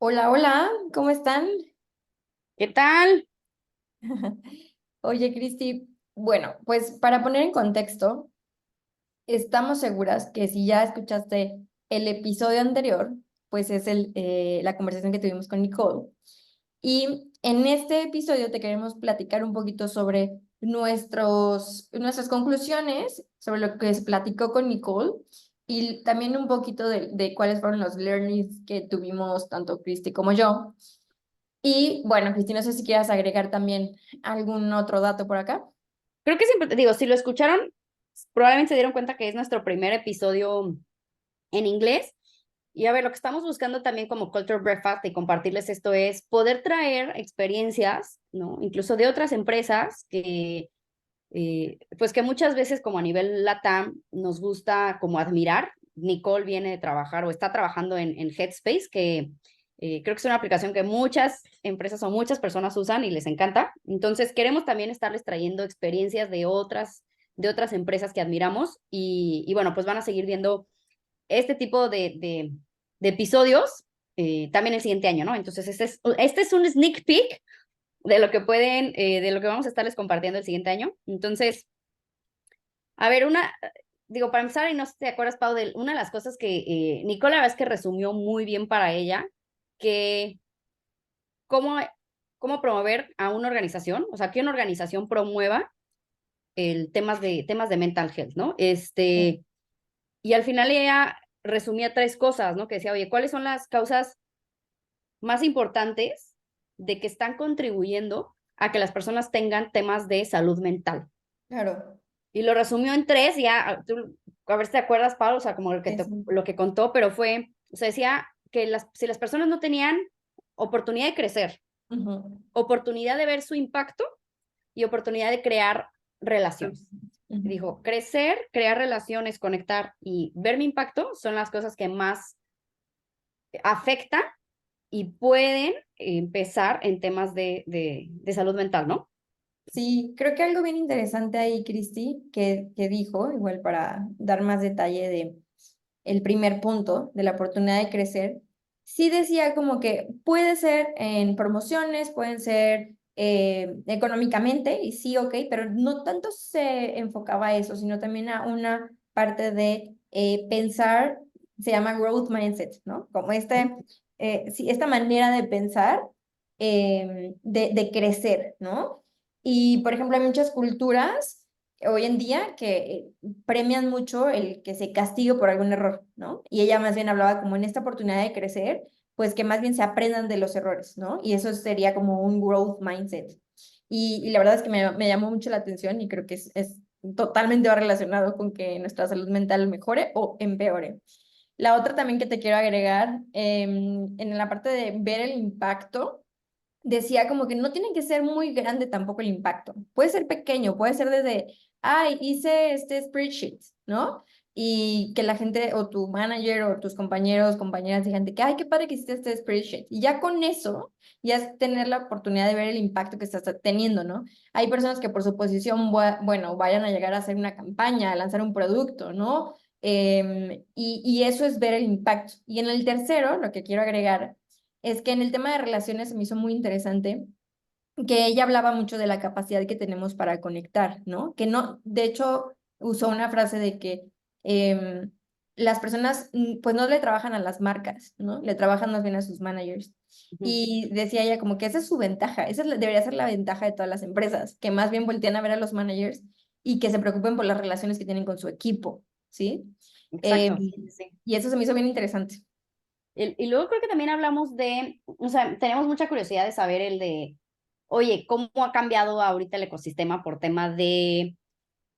Hola, hola, ¿cómo están? ¿Qué tal? Oye, Cristi, bueno, pues para poner en contexto, estamos seguras que si ya escuchaste el episodio anterior, pues es la conversación que tuvimos con Nicole. Y en este episodio te queremos platicar un poquito sobre nuestras conclusiones, sobre lo que se platicó con Nicole y también un poquito de cuáles fueron los learnings que tuvimos tanto Cristi como yo. Y bueno, Cristina, no sé si quieras agregar también algún otro dato por acá. Creo que siempre te digo, si lo escucharon, probablemente se dieron cuenta que es nuestro primer episodio en inglés. Y a ver, lo que estamos buscando también como Culture Breakfast y compartirles esto es poder traer experiencias, ¿no? Incluso de otras empresas pues que muchas veces como a nivel LATAM nos gusta como admirar. Nicole viene de trabajar o está trabajando en Headspace, que creo que es una aplicación que muchas empresas o muchas personas usan y les encanta. Entonces queremos también estarles trayendo experiencias de otras empresas que admiramos y bueno, pues van a seguir viendo este tipo de episodios también el siguiente año, ¿no? Entonces este es un sneak peek de lo que vamos a estarles compartiendo el siguiente año. Entonces, a ver, digo, para empezar, y no sé si te acuerdas, Pau, de una de las cosas que Nicola, la verdad es que resumió muy bien para ella, que cómo, cómo promover a una organización, o sea, que una organización promueva el temas de mental health, ¿no? Y al final ella resumía tres cosas, ¿no? Que decía, oye, ¿cuáles son las causas más importantes de que están contribuyendo a que las personas tengan temas de salud mental? Claro, Y lo resumió en tres, ya, tú, a ver si te acuerdas, Pablo, o sea, como sí, sí. lo que contó, pero fue, o sea, decía que si las personas no tenían oportunidad de crecer, Ujú, oportunidad de ver su impacto y oportunidad de crear relaciones. ujú. Dijo, crecer, crear relaciones, conectar y ver mi impacto son las cosas que más afectan y pueden empezar en temas de salud mental, ¿no? Sí, creo que algo bien interesante ahí, Cristi, que dijo, igual para dar más detalle de el primer punto de la oportunidad de crecer, sí decía como que puede ser en promociones, pueden ser económicamente, y sí, ok, pero no tanto se enfocaba a eso, sino también a una parte de pensar, se llama growth mindset, ¿no? Como sí, esta manera de pensar, de crecer, ¿no? Y, por ejemplo, hay muchas culturas hoy en día que premian mucho el que se castigue por algún error, ¿no? Y ella más bien hablaba como en esta oportunidad de crecer, pues que más bien se aprendan de los errores, ¿no? Y eso sería como un growth mindset. Y la verdad es que me llamó mucho la atención y creo que es totalmente relacionado con que nuestra salud mental mejore o empeore. La otra también que te quiero agregar, en la parte de ver el impacto, decía como que no tiene que ser muy grande tampoco el impacto. Puede ser pequeño, puede ser desde, ay, hice este spreadsheet, ¿no? Y que la gente o tu manager o tus compañeros, compañeras digan de que, ay, qué padre que hiciste este spreadsheet. Y ya con eso, ya es tener la oportunidad de ver el impacto que estás teniendo, ¿no? Hay personas que por su posición, bueno, vayan a llegar a hacer una campaña, a lanzar un producto, ¿no? Y eso es ver el impacto. Y en el tercero, lo que quiero agregar es que en el tema de relaciones se me hizo muy interesante que ella hablaba mucho de la capacidad que tenemos para conectar, ¿no? Que no, de hecho, usó una frase de que em, las personas pues no le trabajan a las marcas, ¿no? Le trabajan más bien a sus managers. Ujú. Y decía ella como que esa es su ventaja, debería ser la ventaja de todas las empresas, que más bien voltean a ver a los managers y que se preocupen por las relaciones que tienen con su equipo, ¿sí? Em, Exacto, sí, sí, sí. y eso se me hizo bien interesante. Y luego creo que también hablamos o sea, tenemos mucha curiosidad de saber oye, ¿cómo ha cambiado ahorita el ecosistema por tema de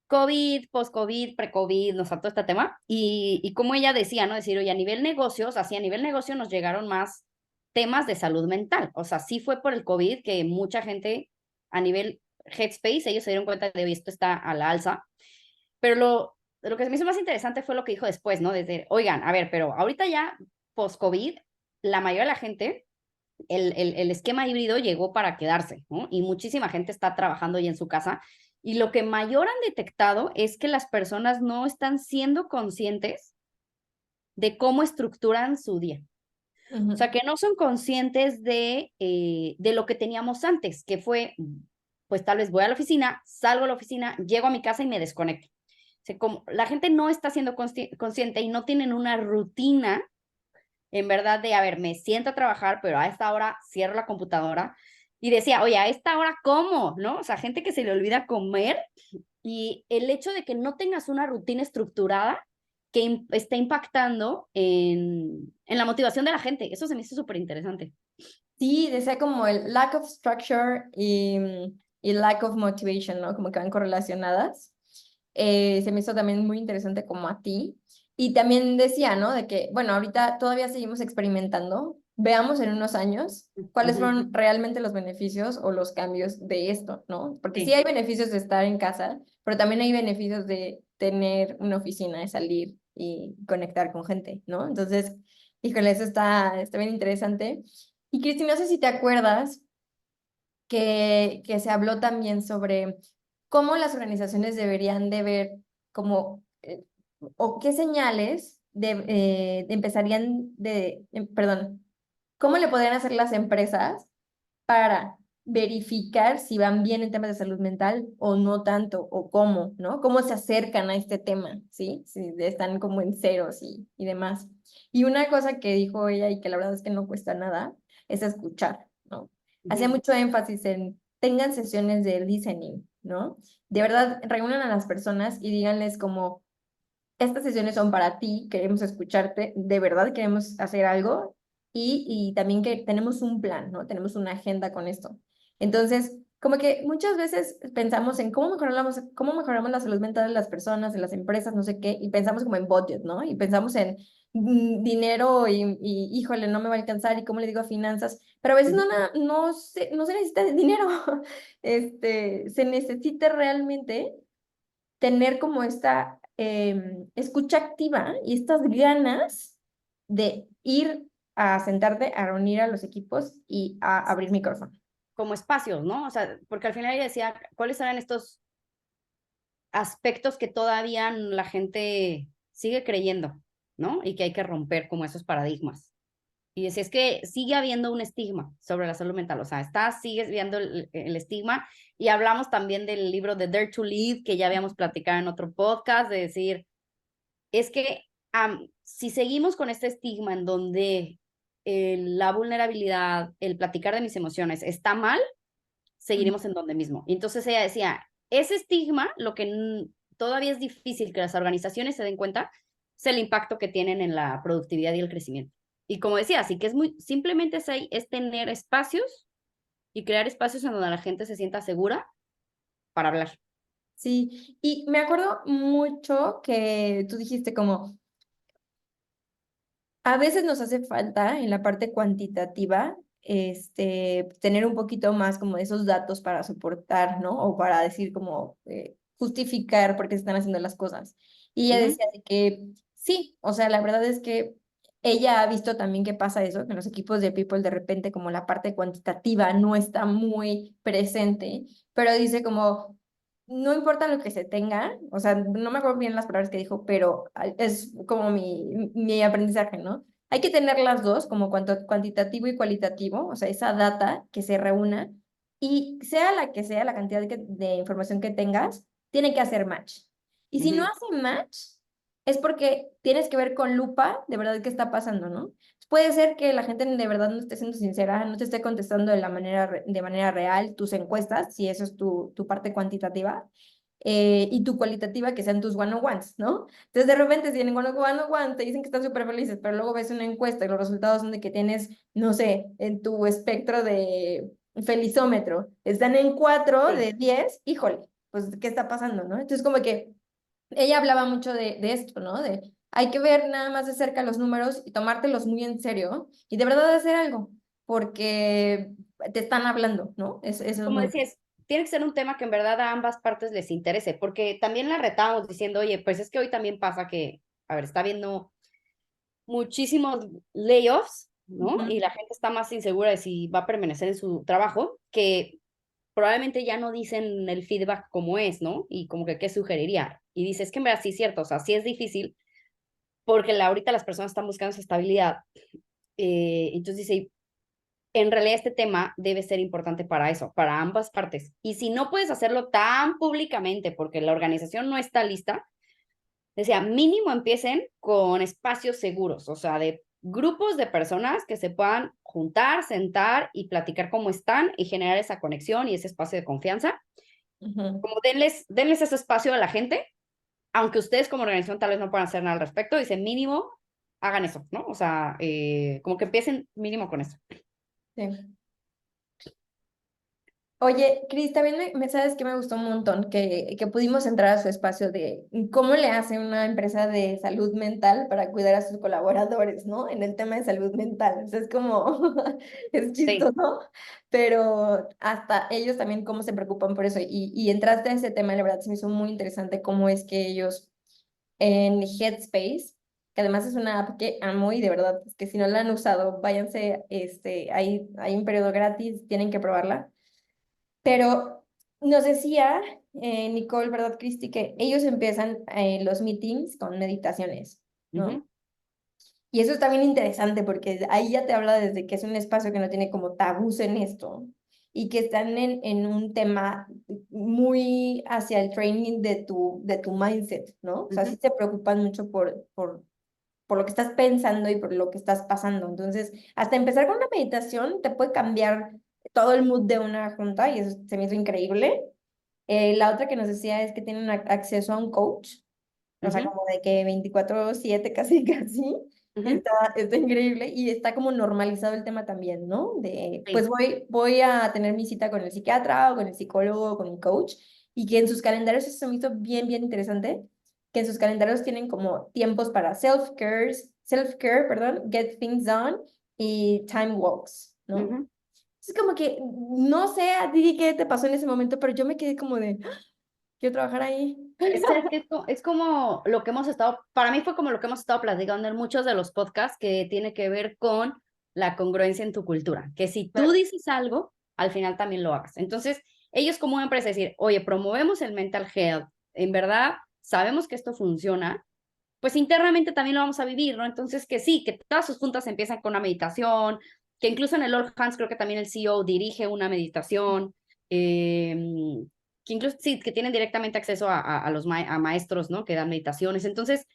COVID, post-COVID, pre-COVID, nos faltó este tema? Y como ella decía, ¿no? Decir, oye, a nivel negocios, así a nivel negocio nos llegaron más temas de salud mental. O sea, sí fue por el COVID que mucha gente a nivel Headspace, ellos se dieron cuenta de, oye, esto está a la alza. Pero lo que se me hizo más interesante fue lo que dijo después, ¿no? Desde, oigan, a ver, pero ahorita ya post-COVID, la mayoría de la gente, el esquema híbrido llegó para quedarse, ¿no? Y muchísima gente está trabajando ya en su casa. Y lo que mayor han detectado es que las personas no están siendo conscientes de cómo estructuran su día. O sea, que no son conscientes de lo que teníamos antes, que fue, pues tal vez voy a la oficina, salgo a la oficina, llego a mi casa y me desconecto. O sea, como la gente no está siendo consciente y no tienen una rutina, en verdad, de, a ver, me siento a trabajar, pero a esta hora cierro la computadora. Y decía, oye, a esta hora, ¿cómo? ¿No? O sea, gente que se le olvida comer y el hecho de que no tengas una rutina estructurada que está impactando en la motivación de la gente. Eso se me hizo súper interesante. Sí, decía como el lack of structure y lack of motivation, ¿no? Como que van correlacionadas. Se me hizo también muy interesante como a ti. Y también decía, ¿no? De que, bueno, ahorita todavía seguimos experimentando. Veamos en unos años cuáles Ujú. fueron realmente los beneficios o los cambios de esto, ¿no? Porque sí Sí. hay beneficios de estar en casa, pero también hay beneficios de tener una oficina, de salir y conectar con gente, ¿no? Entonces, híjole, eso está bien interesante. Y Cristi, no sé si te acuerdas que se habló también sobre cómo las organizaciones deberían de ver como, o qué señales empezarían perdón, cómo le podrían hacer las empresas para verificar si van bien en temas de salud mental o no tanto, o cómo, ¿no? Cómo se acercan a este tema, ¿sí? Si están como en ceros y demás. Y una cosa que dijo ella y que la verdad es que no cuesta nada, es escuchar, ¿no? Hacía Ujú. mucho énfasis en tengan sesiones de listening, ¿no? De verdad, reúnan a las personas y díganles como, estas sesiones son para ti, queremos escucharte, de verdad queremos hacer algo y también que tenemos un plan, ¿no? Tenemos una agenda con esto. Entonces, como que muchas veces pensamos en cómo mejoramos la salud mental de las personas, de las empresas, no sé qué, y pensamos como en budget, ¿no? Y pensamos en dinero híjole, no me va a alcanzar y cómo le digo a finanzas, pero a veces no se necesita de dinero, se necesita realmente tener como esta escucha activa y estas ganas de ir a sentarte, a reunir a los equipos y a abrir micrófono. Como espacios, ¿no? O sea, porque al final ella decía, ¿cuáles eran estos aspectos que todavía la gente sigue creyendo, ¿no? Y que hay que romper como esos paradigmas? Y decía, es que sigue habiendo un estigma sobre la salud mental, o sea, sigues viendo el estigma, y hablamos también del libro de Dare to Lead, que ya habíamos platicado en otro podcast, de decir, es que si seguimos con este estigma en donde la vulnerabilidad, el platicar de mis emociones está mal, seguiremos en donde mismo. Y entonces ella decía, ese estigma, lo que todavía es difícil que las organizaciones se den cuenta, es el impacto que tienen en la productividad y el crecimiento. Y como decía, así que simplemente es tener espacios y crear espacios en donde la gente se sienta segura para hablar. Sí, y me acuerdo mucho que tú dijiste como, a veces nos hace falta en la parte cuantitativa, tener un poquito más como esos datos para soportar, ¿no? O para decir como, justificar por qué se están haciendo las cosas. Y ella Ujú. decía de que sí, o sea, la verdad es que ella ha visto también que pasa eso, que en los equipos de People de repente como la parte cuantitativa no está muy presente, pero dice como, no importa lo que se tenga, o sea, no me acuerdo bien las palabras que dijo, pero es como mi aprendizaje, ¿no? Hay que tener las dos, como cuantitativo y cualitativo, o sea, esa data que se reúna y sea la que sea la cantidad de información que tengas, tiene que hacer match. Y si no Ujú. hace match, es porque tienes que ver con lupa de verdad qué está pasando, ¿no? Puede ser que la gente de verdad no esté siendo sincera, no te esté contestando de manera real tus encuestas, si eso es tu parte cuantitativa, y tu cualitativa que sean tus one-on-ones, ¿no? Entonces de repente si en one-on-one te dicen que están súper felices, pero luego ves una encuesta y los resultados son de que tienes, no sé, en tu espectro de felizómetro, están en 4 Sí. de 10, híjole, pues ¿qué está pasando, no? Entonces como que ella hablaba mucho de esto, ¿no? De hay que ver nada más de cerca los números y tomártelos muy en serio y de verdad hacer algo, porque te están hablando, ¿no? Eso es Como muy... decías, tiene que ser un tema que en verdad a ambas partes les interese, porque también la retábamos diciendo, oye, pues es que hoy también pasa que, a ver, está viendo muchísimos layoffs, ¿no? Ujú. Y la gente está más insegura de si va a permanecer en su trabajo, que probablemente ya no dicen el feedback como es, ¿no? Y como que qué sugeriría. Y dices que en verdad sí es cierto, o sea, sí es difícil porque ahorita las personas están buscando esa estabilidad, Entonces dice, en realidad este tema debe ser importante para eso, para ambas partes. Y si no puedes hacerlo tan públicamente porque la organización no está lista, decía, mínimo empiecen con espacios seguros, o sea, de grupos de personas que se puedan juntar, sentar y platicar cómo están y generar esa conexión y ese espacio de confianza. Ujú. Como denles ese espacio a la gente, aunque ustedes como organización tal vez no puedan hacer nada al respecto, dice mínimo hagan eso, ¿no? O sea, como que empiecen mínimo con eso. Sí. Oye, Cris, también sabes que me gustó un montón que pudimos entrar a su espacio de cómo le hace una empresa de salud mental para cuidar a sus colaboradores, ¿no? En el tema de salud mental. O sea, es como, es Sí. chistoso, pero hasta ellos también cómo se preocupan por eso. Y entraste en ese tema, y la verdad se me hizo muy interesante cómo es que ellos en Headspace, que además es una app que amo y de verdad, es que si no la han usado, váyanse, hay un periodo gratis, tienen que probarla. Pero nos decía Nicole, ¿verdad, Cristi? Que ellos empiezan los meetings con meditaciones, ¿no? Ujú, Y eso está bien interesante porque ahí ya te habla desde que es un espacio que no tiene como tabús en esto y que están en un tema muy hacia el training de tu mindset, ¿no? O sea, sí ujú. se preocupan mucho por lo que estás pensando y por lo que estás pasando. Entonces, hasta empezar con una meditación te puede cambiar todo el mood de una junta y eso se me hizo increíble. La otra que nos decía es que tienen acceso a un coach, o sea, Ujú, como de que 24/7 casi, casi. ujú. Está increíble y está como normalizado el tema también, ¿no? De, pues Sí, voy a tener mi cita con el psiquiatra o con el psicólogo o con el coach y que en sus calendarios, eso se me hizo bien, bien interesante, que en sus calendarios tienen como tiempos para self-care, perdón, get things done y time walks, ¿no? ujú. Es como que, no sé a ti qué te pasó en ese momento, pero yo me quedé como de, "Ah, quiero trabajar ahí". Que es como lo que hemos estado, para mí fue como lo que hemos estado platicando en muchos de los podcasts que tiene que ver con la congruencia en tu cultura, que si tú Claro. dices algo, al final también lo hagas. Entonces, ellos como una empresa decir, oye, promovemos el mental health, en verdad sabemos que esto funciona, pues internamente también lo vamos a vivir, ¿no? Entonces, que sí, que todas sus juntas empiezan con una meditación, que incluso en el All Hands creo que también el CEO dirige una meditación, eh, que incluso sí, que tienen directamente acceso a los a maestros, ¿no? Que dan meditaciones. Entonces,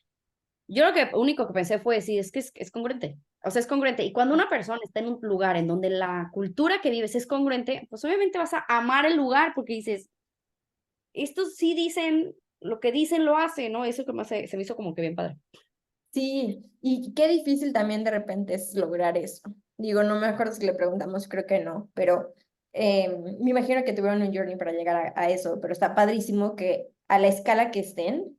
yo lo que único que pensé fue decir, es que es congruente. O sea, es congruente. Y cuando una persona está en un lugar en donde la cultura que vives es congruente, pues obviamente vas a amar el lugar porque dices, estos sí dicen, lo que dicen lo hacen, ¿no? Eso que se me hizo como que bien padre. Sí, y qué difícil también de repente es lograr eso. Digo, no me acuerdo si le preguntamos, creo que no, pero me imagino que tuvieron un journey para llegar a eso, pero está padrísimo que a la escala que estén,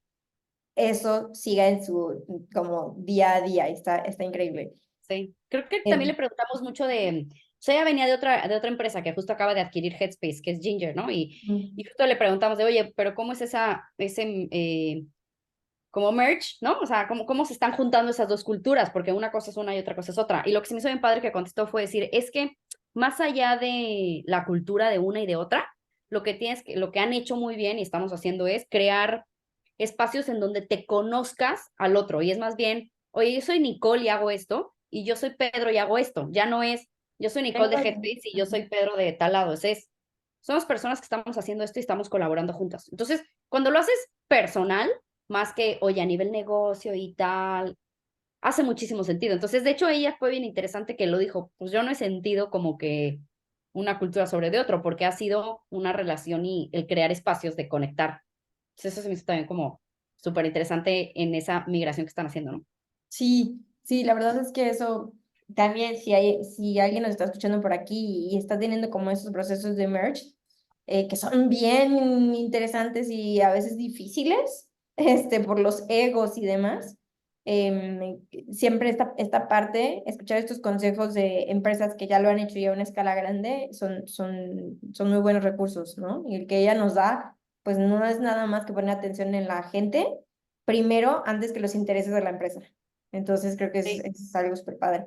eso siga en su como día a día, está increíble. Sí, creo que también le Em, preguntamos mucho de, o sea, ella venía de otra empresa que justo acaba de adquirir Headspace, que es Ginger, ¿no? Y justo le preguntamos de, oye, pero ¿cómo es ese, como merge, ¿no? O sea, ¿cómo se están juntando esas dos culturas? Porque una cosa es una y otra cosa es otra. Y lo que se me hizo bien padre que contestó fue decir, es que más allá de la cultura de una y de otra, lo que han hecho muy bien y estamos haciendo es crear espacios en donde te conozcas al otro. Y es más bien, oye, yo soy Nicole y hago esto, y yo soy Pedro y hago esto. Ya no es, yo soy Nicole de Headspace y yo soy Pedro de tal lado. Somos personas que estamos haciendo esto y estamos colaborando juntas. Entonces, cuando lo haces personal, más que, oye, a nivel negocio y tal, hace muchísimo sentido. Entonces, de hecho, ella fue bien interesante que lo dijo, pues yo no he sentido como que una cultura sobre de otro, porque ha sido una relación y el crear espacios de conectar. Entonces, eso se me hizo también como súper interesante en esa migración que están haciendo, ¿no? Sí, sí, la verdad es que eso también, si alguien nos está escuchando por aquí y está teniendo como esos procesos de merge, que son bien interesantes y a veces difíciles, por los egos y demás, siempre esta parte, escuchar estos consejos de empresas que ya lo han hecho ya a una escala grande, son muy buenos recursos, ¿no? Y el que ella nos da, pues no es nada más que poner atención en la gente primero antes que los intereses de la empresa. Entonces creo que Sí. es algo súper padre.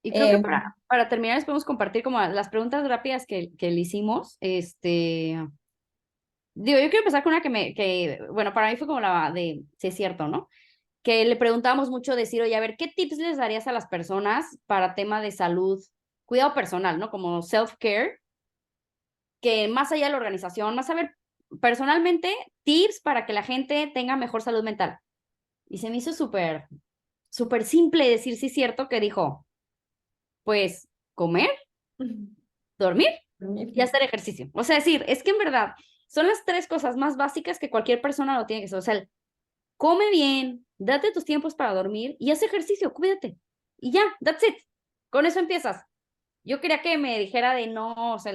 Y creo que Eh, para terminar, les podemos compartir como las preguntas rápidas que le hicimos. Digo, yo quiero empezar con una bueno, para mí fue como la de, si es cierto, ¿no? que le preguntábamos mucho decir, oye, a ver, ¿qué tips les darías a las personas para tema de salud, cuidado personal, ¿no? Como self-care, que más allá de la organización, más a ver, personalmente, tips para que la gente tenga mejor salud mental. Y se me hizo súper simple decir, sí, cierto, que dijo, pues, comer, dormir y hacer ejercicio. O sea, decir, es que en verdad son las tres cosas más básicas que cualquier persona lo tiene que hacer. O sea, come bien, date tus tiempos para dormir y haz ejercicio, cuídate. Y ya, that's it. Con eso empiezas. Yo quería que me dijera de no, o sea,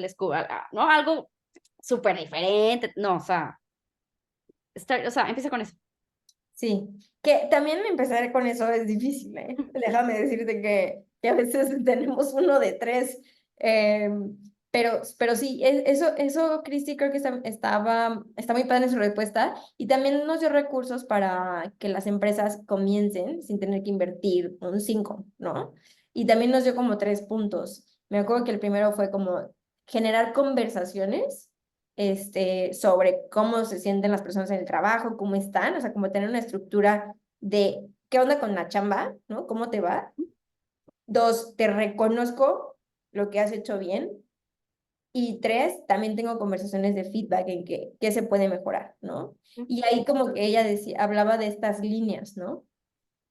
no, algo súper diferente. No, o sea, empieza con eso. Sí, que también empezar con eso es difícil, ¿eh? Déjame decirte que a veces tenemos uno de tres, pero sí, eso Cristi creo que está muy padre en su respuesta y también nos dio recursos para que las empresas comiencen sin tener que invertir un 5, ¿no? Y también nos dio como 3 puntos. Me acuerdo que el primero fue como generar conversaciones sobre cómo se sienten las personas en el trabajo, cómo están, o sea, como tener una estructura de qué onda con la chamba, ¿no? ¿Cómo te va? 2, te reconozco lo que has hecho bien. Y 3, también tengo conversaciones de feedback en qué se puede mejorar, ¿no? Y ahí como que ella decía, hablaba de estas líneas, ¿no?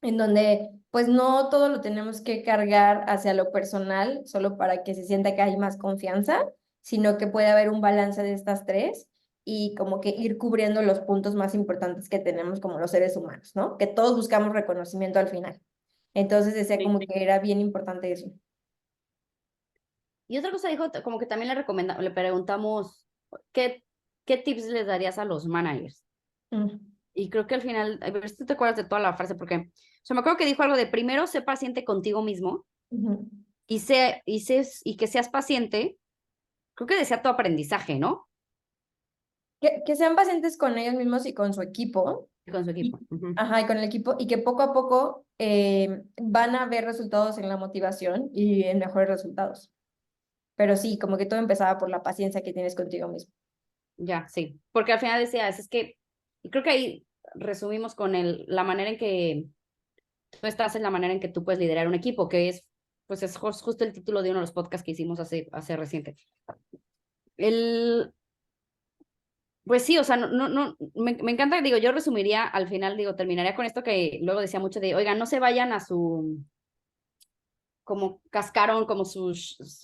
En donde pues no todo lo tenemos que cargar hacia lo personal solo para que se sienta que hay más confianza, sino que puede haber un balance de estas tres y como que ir cubriendo los puntos más importantes que tenemos como los seres humanos, ¿no? Que todos buscamos reconocimiento al final. Entonces decía Sí. como que era bien importante eso. Y otra cosa dijo, como que también le preguntamos, ¿qué, qué tips les darías a los managers? Mm, Y creo que al final, a ver si tú te acuerdas de toda la frase, porque, o sea, me acuerdo que dijo algo de primero sé paciente contigo mismo ujú. y que seas paciente, creo que decía tu aprendizaje, ¿no? Que sean pacientes con ellos mismos y con su equipo. Y con su equipo. Ujú. Ajá, y con el equipo, y que poco a poco van a ver resultados en la motivación y en mejores resultados. Pero sí, como que todo empezaba por la paciencia que tienes contigo mismo. Ya, sí. Porque al final decías, es que, y creo que ahí resumimos con la manera en que tú estás, en la manera en que tú puedes liderar un equipo, que es, pues es justo el título de uno de los podcasts que hicimos hace reciente. El, Pues sí, o sea, me encanta, digo, yo resumiría al final, digo, terminaría con esto que luego decía mucho de, oigan, no se vayan a como cascaron, como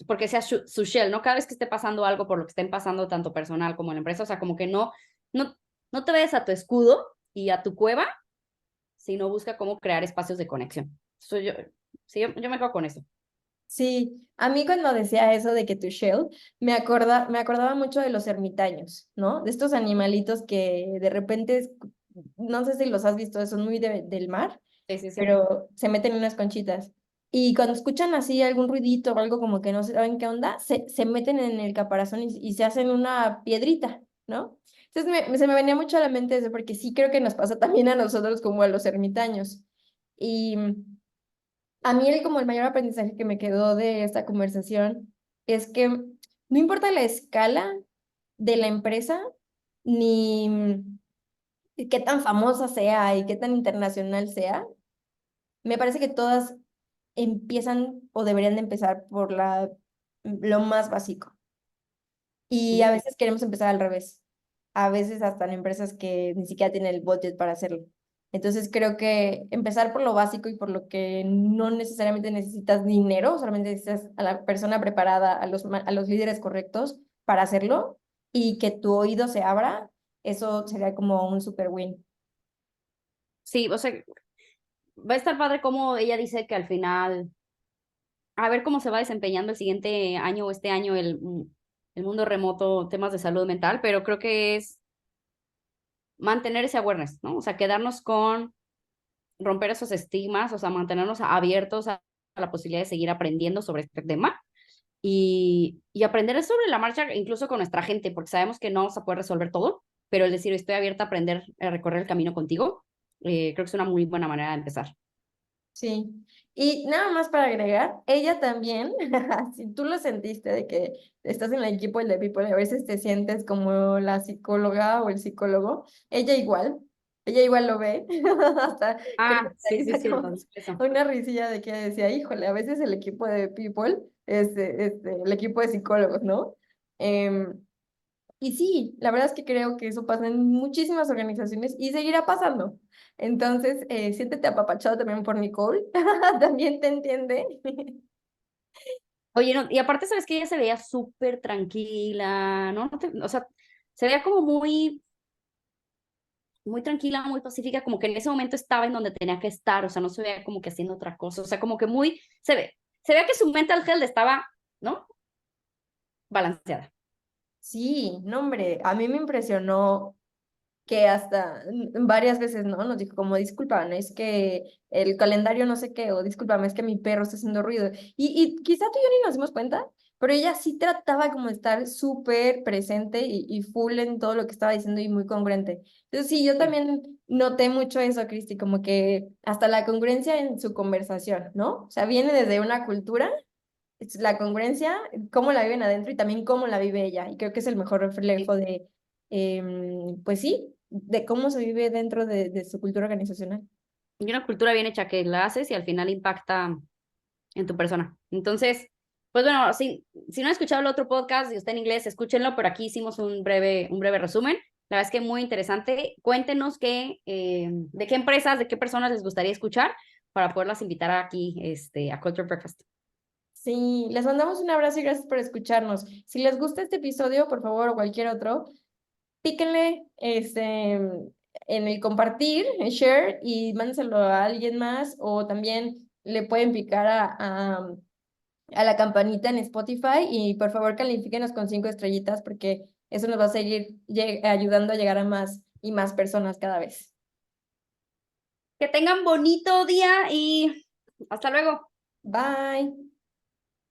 porque sea su shell, ¿no? Cada vez que esté pasando algo por lo que estén pasando, tanto personal como en la empresa, o sea, como que no, no te vayas a tu escudo y a tu cueva, sino busca cómo crear espacios de conexión. Yo, sí, yo me quedo con eso. Sí, a mí cuando decía eso de que tu shell, me acordaba mucho de los ermitaños, ¿no? De estos animalitos que de repente, no sé si los has visto, son muy del mar, Sí, sí, sí. pero se meten en unas conchitas. Y cuando escuchan así algún ruidito o algo como que no saben qué onda, se meten en el caparazón y se hacen una piedrita, ¿no? Entonces se me venía mucho a la mente eso, porque sí creo que nos pasa también a nosotros como a los ermitaños. Y a mí como el mayor aprendizaje que me quedó de esta conversación es que no importa la escala de la empresa, ni qué tan famosa sea y qué tan internacional sea, me parece que todas empiezan o deberían de empezar por lo más básico. Y a Ujú. veces queremos empezar al revés. A veces hasta en empresas que ni siquiera tienen el budget para hacerlo. Entonces creo que empezar por lo básico y por lo que no necesariamente necesitas dinero, solamente necesitas a la persona preparada, a los líderes correctos para hacerlo y que tu oído se abra, eso sería como un super win. Sí, o sea, va a estar padre como ella dice que al final a ver cómo se va desempeñando el siguiente año o este año el mundo remoto, temas de salud mental, pero creo que es mantener ese awareness, ¿no? O sea, quedarnos con romper esos estigmas, o sea, mantenernos abiertos a la posibilidad de seguir aprendiendo sobre este tema y aprender sobre la marcha, incluso con nuestra gente, porque sabemos que no vamos a poder resolver todo, pero el decir estoy abierta a aprender, a recorrer el camino contigo, creo que es una muy buena manera de empezar. Sí, y nada más para agregar, ella también, si tú lo sentiste de que estás en el equipo de People, a veces te sientes como la psicóloga o el psicólogo, ella igual. ella igual lo ve, hasta creo Ah, que sí, ahí sí, sí, lo sacamos expreso. una risilla de que ella decía, híjole, a veces el equipo de People el equipo de psicólogos, ¿no? Em, y sí, la verdad es que creo que eso pasa en muchísimas organizaciones y seguirá pasando. Entonces, siéntete apapachado también por Nicole, también te entiende. Oye, no, y aparte, ¿sabes que ella se veía súper tranquila, ¿no? O sea, se veía como muy tranquila, muy pacífica, como que en ese momento estaba en donde tenía que estar, o sea, no se veía como que haciendo otra cosa, o sea, como que se ve que su mental health estaba, ¿no? Balanceada. Sí, no, hombre, a mí me impresionó que hasta varias veces, ¿no? Nos dijo como, disculpa, ¿no? Es que el calendario no sé qué, o discúlpame, es que mi perro está haciendo ruido. Y quizá tú y yo ni nos dimos cuenta, pero ella sí trataba como de estar súper presente y full en todo lo que estaba diciendo y muy congruente. Entonces sí, yo Sí. también noté mucho eso, Cristi, como que hasta la congruencia en su conversación, ¿no? O sea, viene desde una cultura, es la congruencia, cómo la viven adentro y también cómo la vive ella. Y creo que es el mejor reflejo de, pues sí, de cómo se vive dentro de su cultura organizacional. Y una cultura bien hecha que la haces y al final impacta en tu persona. Entonces, pues bueno, si no han escuchado el otro podcast y está en inglés, escúchenlo, pero aquí hicimos un breve resumen. La verdad es que muy interesante. Cuéntenos de qué empresas, de qué personas les gustaría escuchar para poderlas invitar aquí a Culture Breakfast. Sí, les mandamos un abrazo y gracias por escucharnos. Si les gusta este episodio, por favor, o cualquier otro, píquenle en el compartir, en share, y mándenselo a alguien más, o también le pueden picar a la campanita en Spotify y por favor califíquenos con 5 estrellitas porque eso nos va a seguir ayudando a llegar a más y más personas cada vez. Que tengan bonito día y hasta luego. Bye.